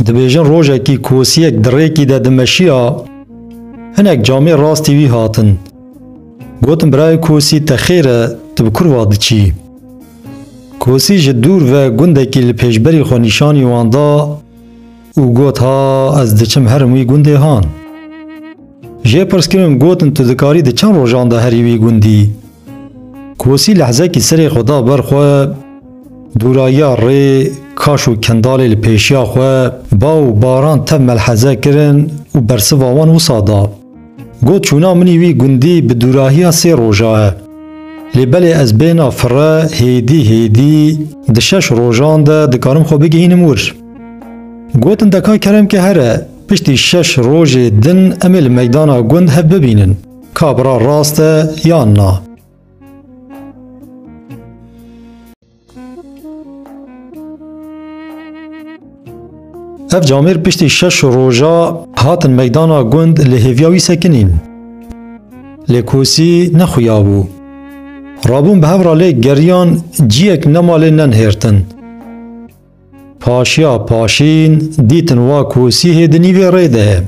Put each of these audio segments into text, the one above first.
دبیجن روژکی کوسیک دریکی ده دمشیا هنک جامی راستی وی هاتن گوتن برای کوسی تخیره تبکر واد چی کوسی جدور و گندکی لپیشبری خو نشانی واندا او گوت ها از دچم هرموی گنده هان جه پرسکرم گوتن تو دکاری ده چند روژان ده هریوی گندی کوسی لحظه کی سری خدا برخواه دورایا ری کاش و کندال لپیشیا خواه باو باران تب ملحظه کرن و برسواوان و صادا گوت چونا منی وی گندی به دوراهیا سی روژاه لبلی از بینا فره هیدی دشش روژان ده دکارم خو بگهینم ور گوتن دکا کرم که هره پشتی 6 روژ دن امل میدانا گند هف ببینن کابرا راسته یا نا اف جامیر پشتی 6 روژا هاتن میدانا گند لحیویاوی سکنین لکوسی نخویابو رابون به هفرا لی گریان جیک نمالی ننهیرتن پاشیا پاشین دیتن وا کوسی هیدنی وی ریده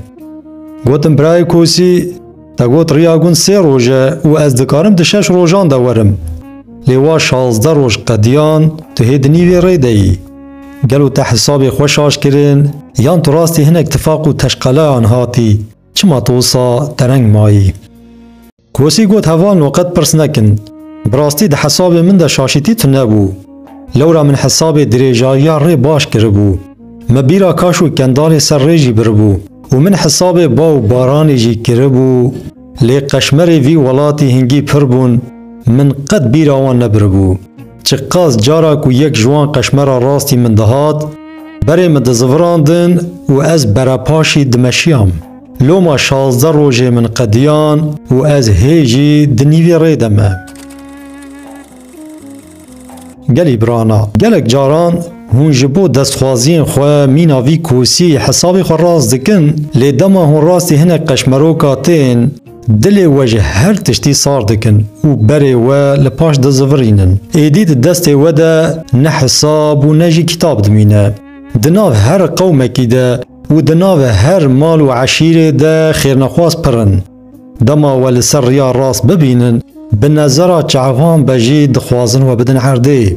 گوتن برای کوسی تا گوت ریا گون 3 روژه و از دکارم ده 6 روژان ده ورم لیوا 16 روژ قدیان تو هیدنی وی ریده ای گلو تا حسابی خوشاش کرن یان تو راستی هنک اتفاق و تشقله آن هاتی چما توسا ترنگ مایی کوسی گوت هوان وقت پرس نکن براستی ده حساب من ده شاشیتی تو نبو لورا من حساب دریجایا ری باش کربو مبیرا کاشو کندال سر ریجی بربو و من حساب باو بارانی جی کربو لی قشمری وی ولاتی هنگی پربون من قد بیراوان نبربو چه قاس جارا کو یک جوان قشمرا راستی من دهات بری من دزوراندن و از براپاشی دمشیام لوما 16 روژه من قدیان و از هیجی دنیوی ریدمه گلی برانا گلک جاران هون جبو دستخوازین خواه میناوی کوسی حسابی خو راست دکن لی دما هون راستی هنک قشمروکا تین دل وجه هر تشتی صار دکن و بری و لپاش دزورینن ایدید دست و ده نه حساب و نجی کتاب دمینه دناو هر قومکی ده و دناو هر مال و عشیره ده خیرنخواست پرن دما و لسر ریا راست ببینن به نظر چعوان بجی دخوازن و بدن عرده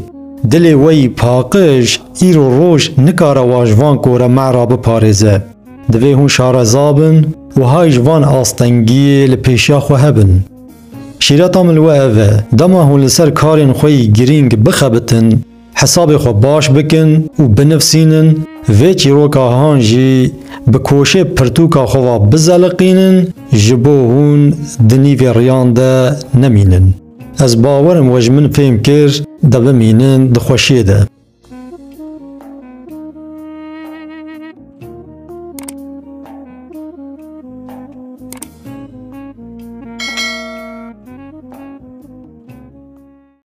دل وی پاقش ایرو روش نکاره واجوان کوره معرا بپارزه دوی هون شارزابن و های جوان آستنگی لپیشیا خو هبن شیرتا ملوه اوه دما هون لسر کارین خوی گرینگ بخبتن حساب خو باش بکن و بنفسینن و چیروکا هانجی بکوشه پرتوکا خوا بزلقینن جبو هون دنیوی ریانده نمینن از باورم وجمن فهم کر دبمینن دخوشیده